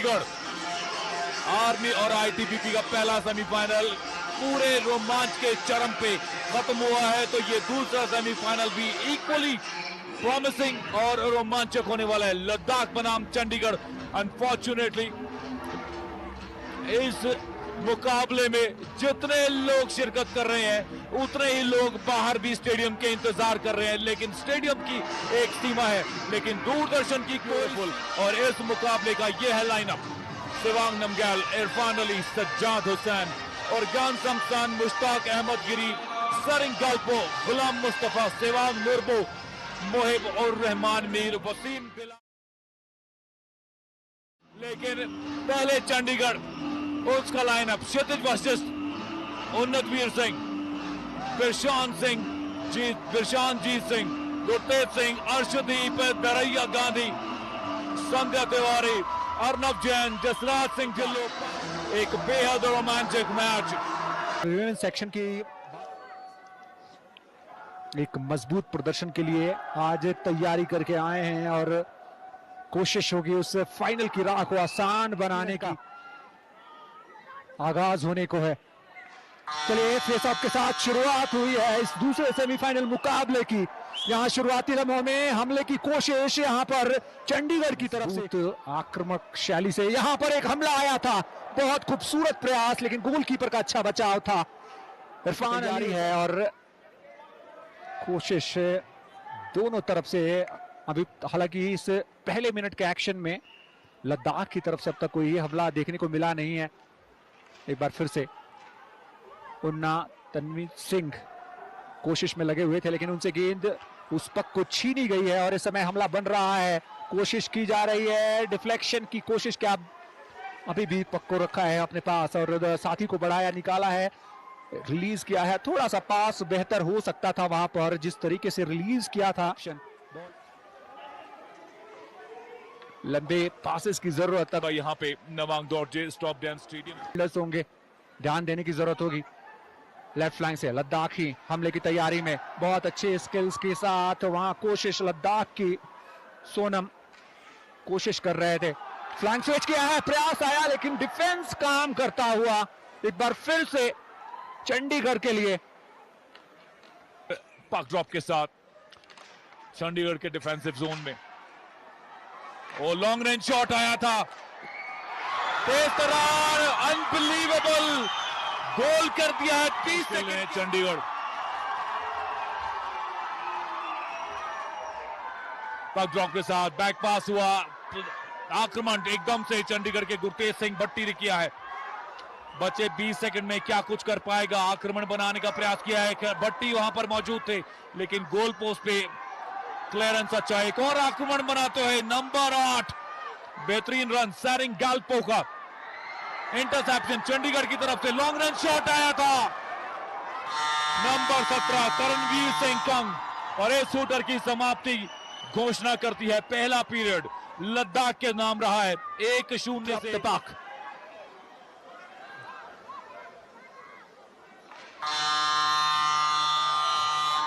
Chandigarh. Army और ITBP का पहला सेमीफाइनल पूरे रोमांच के चरम पे खत्म हुआ है, तो ये दूसरा सेमीफाइनल भी इक्वली प्रॉमिसिंग और रोमांचक होने वाला है। लद्दाख बनाम चंडीगढ़। अनफॉर्चुनेटली इस मुकाबले में जितने लोग शिरकत कर रहे हैं उतने ही लोग बाहर भी स्टेडियम के इंतजार कर रहे हैं, लेकिन स्टेडियम की एक सीमा है, लेकिन दूरदर्शन की कोई। और इस मुकाबले का यह है लाइनअप। शिवांग नमग्याल, इरफान अली, सज्जाद हुसैन और ज्ञान समसान, मुश्ताक अहमद गिरी, सरिंग गाल्पो, गुलाम मुस्तफा, सेवाग मुर्बो, मोहिब और रहमान मीर, वसीम बिलाल। लेकिन पहले चंडीगढ़, उसका लाइनअप क्षितिज वशिष्ठ, उन्नतवीर सिंह, बिरशानजीत सिंह, गुरतेज सिंह, अर्शदीप, दरैया गांधी, संध्या तिवारी, अर्नब जैन, जसराज सिंह ढिल्लो। एक बेहद रोमांचक मैच। सेक्शन की एक मजबूत प्रदर्शन के लिए आज तैयारी करके आए हैं और कोशिश होगी उस फाइनल की राह को आसान बनाने का। आगाज होने को है। चलिए फेस ऑफ के साथ शुरुआत हुई है इस दूसरे सेमीफाइनल मुकाबले की। यहां शुरुआती लम्हों में हमले की कोशिश यहां पर चंडीगढ़ की तरफ से आक्रामक शैली से यहां पर एक हमला आया था। बहुत खूबसूरत प्रयास, लेकिन गोलकीपर का अच्छा बचाव था। इरफान अली है और कोशिश दोनों तरफ से अभी, हालांकि इस पहले मिनट के एक्शन में लद्दाख की तरफ से अब तक कोई हमला देखने को मिला नहीं है। एक बार फिर से उन्ना तनवीर सिंह कोशिश में लगे हुए थे, लेकिन उनसे गेंद उस पक को छीनी गई है और इस समय हमला बन रहा है। कोशिश की जा रही है डिफ्लेक्शन की कोशिश, क्या अभी भी पक को रखा है अपने पास और साथी को बढ़ाया, निकाला है, रिलीज किया है। थोड़ा सा पास बेहतर हो सकता था वहां पर, जिस तरीके से रिलीज किया था। लंबे पासेस की जरूरत है यहाँ पे नवांग डॉर्जे स्टॉप डैम स्टेडियम होंगे, ध्यान देने की जरूरत होगी। लेफ्ट फ्लैंक से लद्दाखी हमले की तैयारी में बहुत अच्छे स्किल्स के साथ वहां कोशिश लद्दाख की। सोनम कोशिश कर रहे थे, फ्लैंक स्विच किया है, प्रयास आया, लेकिन डिफेंस काम करता हुआ एक बार फिर से चंडीगढ़ के लिए। पक ड्रॉप के साथ चंडीगढ़ के डिफेंसिव जोन में वो लॉन्ग रेंज शॉट आया था, तेज तरार, अनबिलीवेबल गोल कर दिया है 30 सेकंड चंडीगढ़। पक ड्रॉप के साथ बैक पास हुआ, आक्रमण एकदम से चंडीगढ़ के गुरतेज सिंह भट्टी ने किया है। बचे 20 सेकंड में क्या कुछ कर पाएगा, आक्रमण बनाने का प्रयास किया है, भट्टी वहां पर मौजूद थे, लेकिन गोल पोस्ट पे क्लियरेंस अच्छा। एक और आक्रमण बनाते हुए नंबर 8, बेहतरीन रन सैरिंग गाल्पो का, इंटरसेप्शन चंडीगढ़ की तरफ से, लॉन्ग रन शॉट आया था नंबर 17 तरणवीर सिंह कंग, और इस शूटर की समाप्ति घोषणा करती है। पहला पीरियड लद्दाख के नाम रहा है 1-0 से। पाक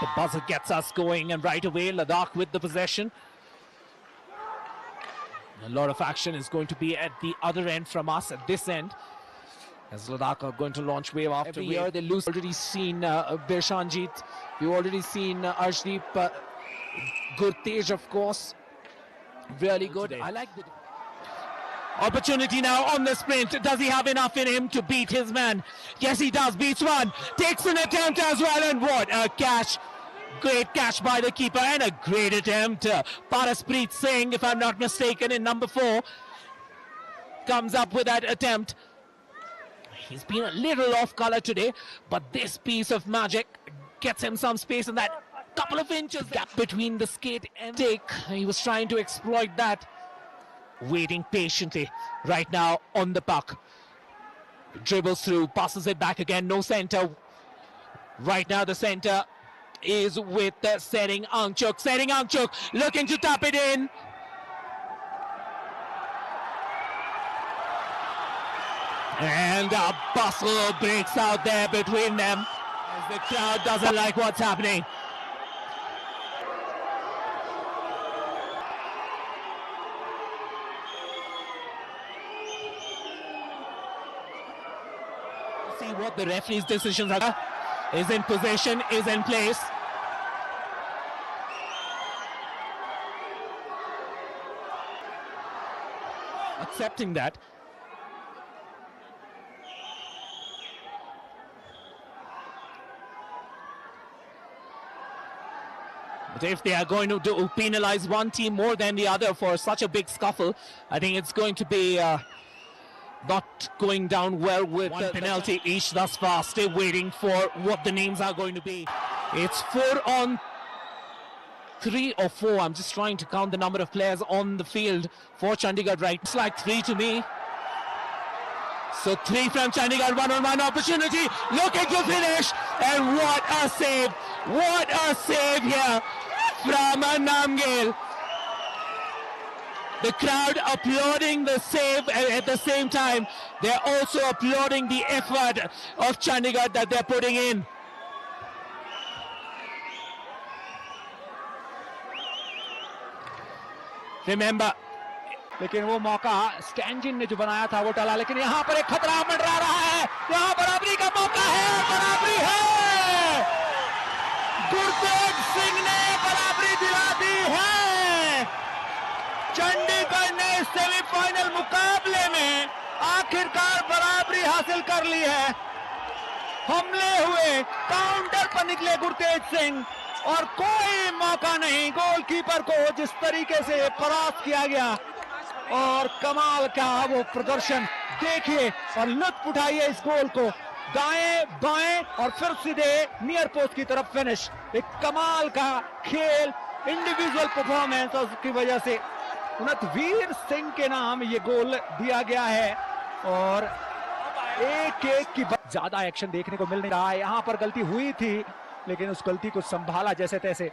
The buzzer gets us going, and right away Ladakh with the possession. A lot of action is going to be at the other end from us at this end, as Ladakh are going to launch wave after wave. Here they lose. Already seen Birshanjit. We've already seen Arshdeep, Gurtej, of course. Really good. I like the opportunity now on the sprint. Does he have enough in him to beat his man? Yes, he does. Beats one. Takes an attempt as well, and what a catch. Great catch by the keeper and a great attempt. Paraspreet Singh, if I'm not mistaken, in number 4, comes up with that attempt. He's been a little off color today, but this piece of magic gets him some space in that couple of inches gap between the skate and take. He was trying to exploit that. Waiting patiently right now on the puck. Dribbles through, passes it back again, no center. Right now the center is with Sering Angchuk. Sering Angchuk looking to tap it in. And a bustle breaks out there between them, as the crowd doesn't like what's happening. See what the referee's decisions are. Is in possession, is in place. Accepting that. But if they are going to penalize one team more than the other for such a big scuffle, I think it's going to be not going down well with one penalty each thus far. Still waiting for what the names are going to be. It's 4 on 3 or 4. I'm just trying to count the number of players on the field for Chandigarh right. It's like 3 to me. So 3 from Chandigarh, 1-on-1 opportunity. Looking to finish. And what a save. What a save here from Namgyal. The crowd applauding the save, and at the same time, they're also applauding the effort of Chandigarh that they're putting in. Remember, लेकिन वो मौका स्टैंजिन ने जो बनाया था वो टला, लेकिन यहाँ पर एक खतरा मंडरा रहा है। यहाँ बराबरी का मौका है, बराबरी है। गुरतेज सिंह ने बराबरी दिला दी है। चंडीगढ़ ने सेमीफाइनल मुकाबले में आखिरकार बराबरी हासिल कर ली है। हमले हुए, काउंटर पर निकले गुरतेज सिंह और कोई मौका नहीं गोलकीपर को जिस तरीके से परास्त किया गया। और कमाल का वो प्रदर्शन देखिए और लुत्फ उठाइए इस गोल को। दाएं बाएं और फिर सीधे नियर पोस्ट की तरफ फिनिश। एक कमाल का खेल, इंडिविजुअल परफॉर्मेंस, और उसकी वजह से उन्नतवीर सिंह के नाम ये गोल दिया गया है। और एक की ज्यादा एक्शन देखने को मिल नहीं रहा है। यहाँ पर गलती हुई थी लेकिन उस गलती को संभाला जैसे तैसे।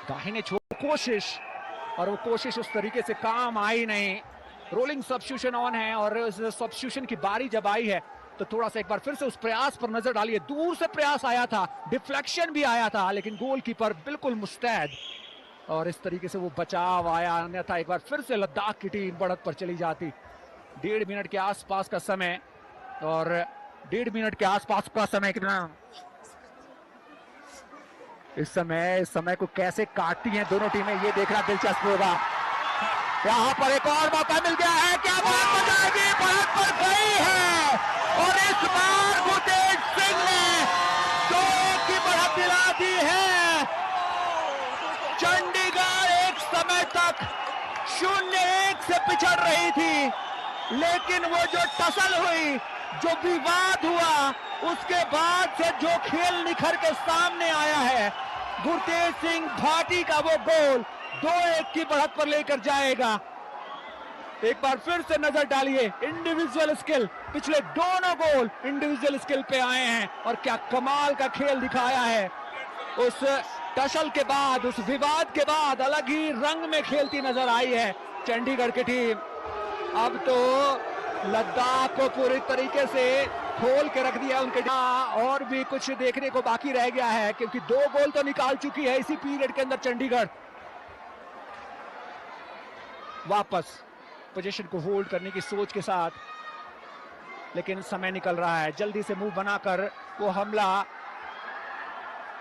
दाहिने छोड़ कोशिश, और वो कोशिश उस तरीके से काम आई नहीं। रोलिंग सब्स्टिट्यूशन ऑन है और उस सब्स्टिट्यूशन की बारी जब आई है तो थोड़ा सा एक बार फिर से उस प्रयास पर नजर डालिए। दूर से प्रयास आया था, डिफ्लेक्शन भी आया था, लेकिन गोलकीपर बिल्कुल मुस्तैद और इस तरीके से वो बचाव आया। अन्यथा एक बार फिर से लद्दाख की टीम बढ़त पर चली जाती। 1.5 मिनट के आसपास का समय, और 1.5 मिनट के आसपास का समय कितना इस समय को कैसे काटती हैं दोनों टीमें, ये देखना दिलचस्प होगा। यहाँ पर एक और मौका मिल गया है, क्या बात हो जाएगी, बढ़त पर गई है और इस बार गुरतेज सिंह ने 2-1 की बढ़त दिला दी है। चंडीगढ़ एक समय तक 0-1 से पिछड़ रही थी, लेकिन वो जो टसल हुई, जो विवाद हुआ, उसके बाद से जो खेल निखर के सामने आया है, गुरतेज सिंह भाटी का वो गोल 2-1 की बढ़त पर लेकर जाएगा। एक बार फिर से नजर डालिए, इंडिविजुअल स्किल, पिछले दोनों गोल इंडिविजुअल स्किल पे आए हैं और क्या कमाल का खेल दिखाया है। उस टसल के बाद, उस विवाद के बाद अलग ही रंग में खेलती नजर आई है चंडीगढ़ की टीम। अब तो लद्दाख को पूरी तरीके से खोल के रख दिया उनके। और भी कुछ देखने को बाकी रह गया है क्योंकि 2 गोल तो निकाल चुकी है इसी पीरियड के अंदर चंडीगढ़। वापस पोजीशन को होल्ड करने की सोच के साथ, लेकिन समय निकल रहा है। जल्दी से मूव बनाकर वो हमला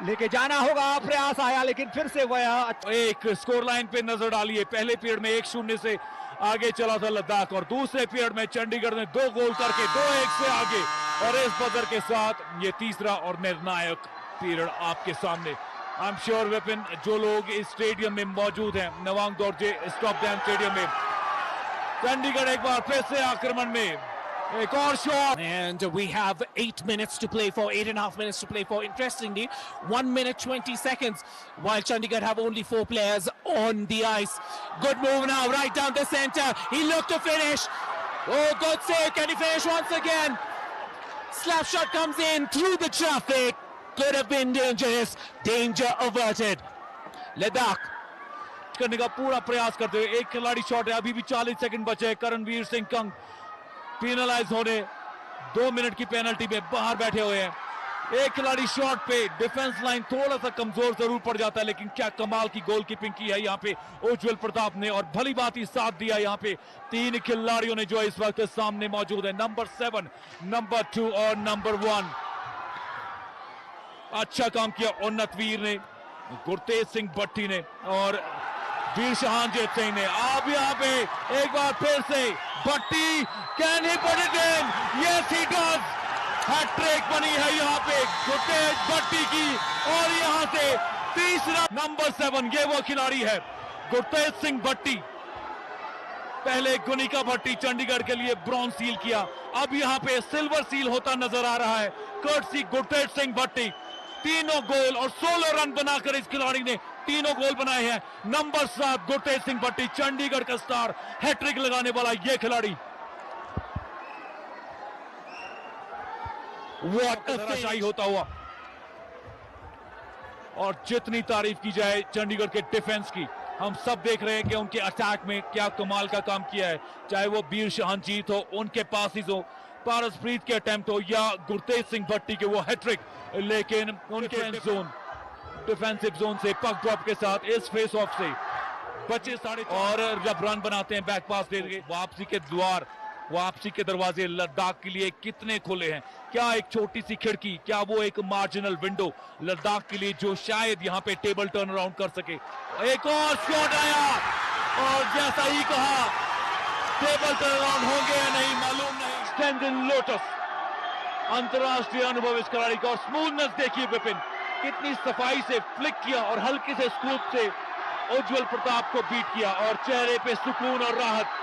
लेके जाना होगा। प्रयास आया लेकिन फिर से वह एक स्कोर लाइन पे नजर डालिए। पहले पीरियड में 1-0 से आगे चला था लद्दाख और दूसरे पीरियड में चंडीगढ़ ने 2 गोल करके 2-1 से आगे, और इस बजर के साथ ये तीसरा और निर्णायक पीरियड आपके सामने। आई एम श्योर विपिन, जो लोग इस स्टेडियम में मौजूद हैं, नवांग दौरजे स्टॉप डैम स्टेडियम में, चंडीगढ़ एक बार फिर से आक्रमण में एक और shot. And we have 8 minutes to play for, 8.5 minutes to play for. Interestingly, 1 minute 20 seconds, while Chandigarh have only 4 players on the ice. Good move now, right down the center. He looked to finish. Oh, good save. Can he finish once again? Slap shot comes in through the traffic. Could have been dangerous. Danger averted. Ladakh करने का पूरा प्रयास करते हुए, एक खिलाड़ी shot है, अभी भी 40 सेकंड बचे हैं। करणवीर सिंह कंग पेनलाइज होने 2 मिनट की पेनल्टी में बाहर बैठे हुए हैं। एक खिलाड़ी शॉट पे, डिफेंस लाइन थोड़ा सा कमजोर जरूर पड़ जाता है, लेकिन क्या कमाल की गोलकीपिंग की है यहाँ पे उज्जवल प्रताप ने, और भली बात ही साथ दिया यहाँ पे तीन खिलाड़ियों ने जो इस वक्त सामने मौजूद है, नंबर 7, नंबर 2 और नंबर 1। अच्छा काम किया उन्नतवीर ने, गुरतेज सिंह भट्टी ने और वीर शहानजीत सिंह ने। अब यहाँ पे एक बार फिर से Bhatti, can he put it in? Yes he does. Hattrick बनी है यहाँ पे गुरतेज भट्टी की, और यहाँ से तीसरा नंबर 7, ये वो खिलाड़ी है गुरतेज सिंह भट्टी। पहले गुनिका भट्टी चंडीगढ़ के लिए ब्रॉन्ज सील किया, अब यहाँ पे सिल्वर सील होता नजर आ रहा है कर्टसी गुरतेज सिंह भट्टी। तीनों गोल और 16 रन बनाकर इस खिलाड़ी ने तीनों गोल बनाए हैं। नंबर 7 गुरतेज सिंह भट्टी, चंडीगढ़ का स्टार, हैट्रिक लगाने वाला ये खिलाड़ी। व्हाट धराशायी होता हुआ, और जितनी तारीफ की जाए चंडीगढ़ के डिफेंस की, हम सब देख रहे हैं कि उनके अटैक में क्या कमाल का काम किया है, चाहे वो वीर शहानजीत हो, उनके पासिस हो, पारसप्रीत के अटेम्प्ट हो, या गुरतेज सिंह भट्टी के वो हैट्रिक, लेकिन उनके डिफेंसिव जोन से पक ड्रॉप के साथ इस फेस ऑफ से बचे साढ़े, और जब रन बनाते हैं बैक पास दे के, वापसी के दरवाजे लद्दाख के लिए कितने खुले हैं। क्या एक छोटी सी खिड़की, क्या वो एक मार्जिनल विंडो लद्दाख के लिए जो शायद यहाँ पे टेबल टर्न अराउंड कर सके। एक और शॉट आया, और जैसा ही कहा, टेबल टर्न अराउंड होंगे या नहीं मालूम नहीं। स्टैंडन लोटस, अंतरराष्ट्रीय अनुभव इस खिलाड़ी का, और स्मूथनेस देखिए विपिन, कितनी सफाई से फ्लिक किया और हल्के से स्कूप से उज्जवल प्रताप को बीट किया, और चेहरे पे सुकून और राहत।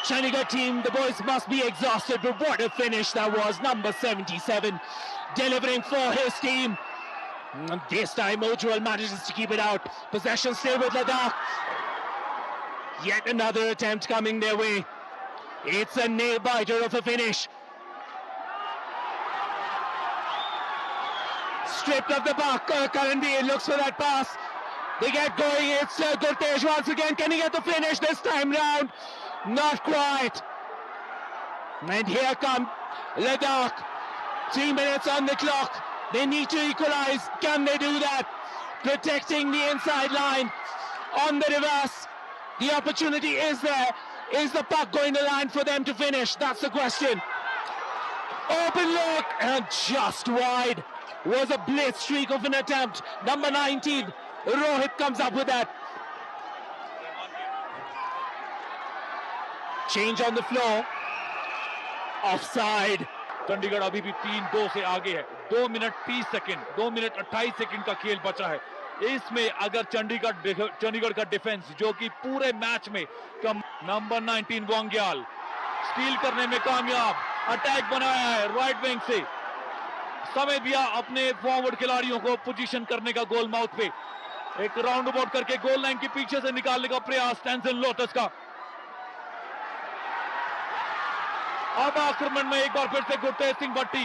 Chandigarh team, the boys must be exhausted, but what a finish that was. Number 77 delivering for his team. This time Ujjwal manages to keep it out. Possession still with Ladakh. Yet another attempt coming their way. It's a nail biter of a finish. Stripped of the puck, Karanveer looks for that pass. They get going, it's Gurtej once again. Can he get the finish this time round? Not quite. And here come Ladakh. 3 minutes on the clock. They need to equalize. Can they do that? Protecting the inside line. On the reverse. The opportunity is there. Is the puck going to land for them to finish? That's the question. Open look, and just wide. Was a blitz streak of an attempt. Number 19, Rohit comes up with that. Change on the floor. Offside. Chandigarh अभी भी 3-2 से आगे है। 2 minute 30 second, 2 minute 28 second का खेल बचा है। इसमें अगर चंडीगढ़ का डिफेंस, जो कि पूरे मैच में कम, नंबर 19 वांग्याल स्टील करने में कामयाब, अटैक बनाया है राइट विंग से, समय दिया अपने फॉरवर्ड खिलाड़ियों को पोजीशन करने का गोल माउथ पे, एक राउंड अबाउट करके गोल लाइन के पीछे से निकालने का प्रयास स्टैंसन लोटस का। अब आक्रमण में एक बार फिर से गुरतेज सिंह भट्टी,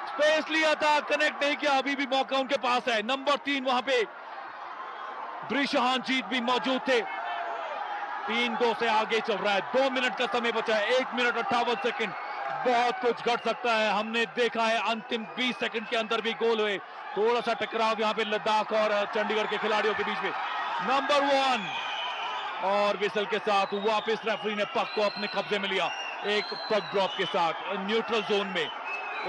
स्पेस लिया था, कनेक्ट नहीं किया, अभी भी मौका उनके पास है। नंबर 3 वहां पे ब्रिशहानजीत भी मौजूद थे। 3-2 से आगे चल रहा है, 2 मिनट का समय बचा है, 1 मिनट 58 सेकंड। बहुत कुछ घट सकता है, हमने देखा है अंतिम 20 सेकंड के अंदर भी गोल हुए। थोड़ा सा टकराव यहाँ पे लद्दाख और चंडीगढ़ के खिलाड़ियों के बीच में। नंबर 1 और विसल के साथ वापस रेफरी ने पक को अपने कब्जे में लिया, एक पक ड्रॉप के साथ न्यूट्रल जोन में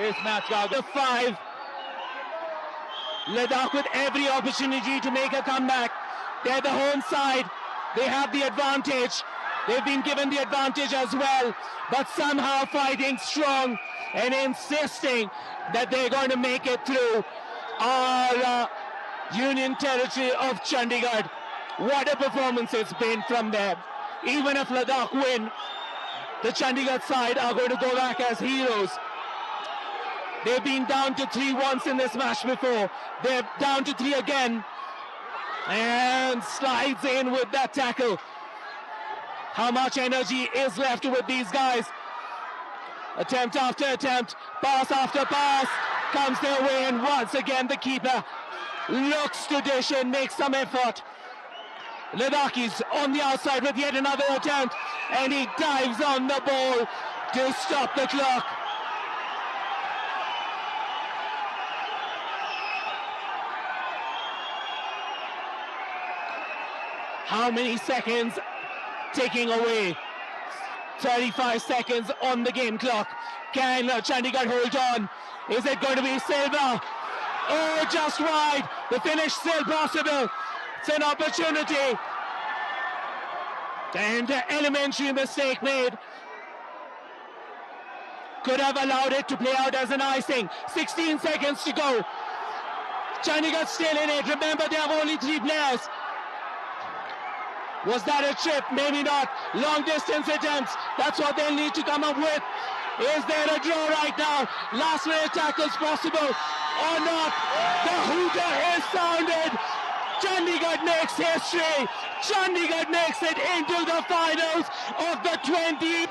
इस मैच का। 5 Ladakh with every opportunity to make a comeback. They're the home side. They have the advantage. They've been given the advantage as well, but somehow fighting strong and insisting that they're going to make it through our Union Territory of Chandigarh. What a performance it's been from them. Even if Ladakh win, the Chandigarh side are going to go back as heroes. They've been down to 3 once in this match before. They're down to 3 again. And slides in with that tackle. How much energy is left with these guys? Attempt after attempt, pass after pass, comes their way, and once again the keeper looks to dish and makes some effort. Ladakhi's on the outside with yet another attempt, and he dives on the ball to stop the clock. How many seconds taking away? 35 seconds on the game clock. Can Chandigarh hold on? Is it going to be Silva? Oh, just wide. The finish still possible. It's an opportunity. And an elementary mistake made. Could have allowed it to play out as an icing. 16 seconds to go. Chandigarh still in it. Remember, they have only 3 players. Was that a chip? Maybe not. Long distance attempts. That's what they'll need to come up with. Is there a draw right now? Last minute tackles possible or not? The hooter is sounded. Chandigarh makes history. Chandigarh makes it into the finals of the 20.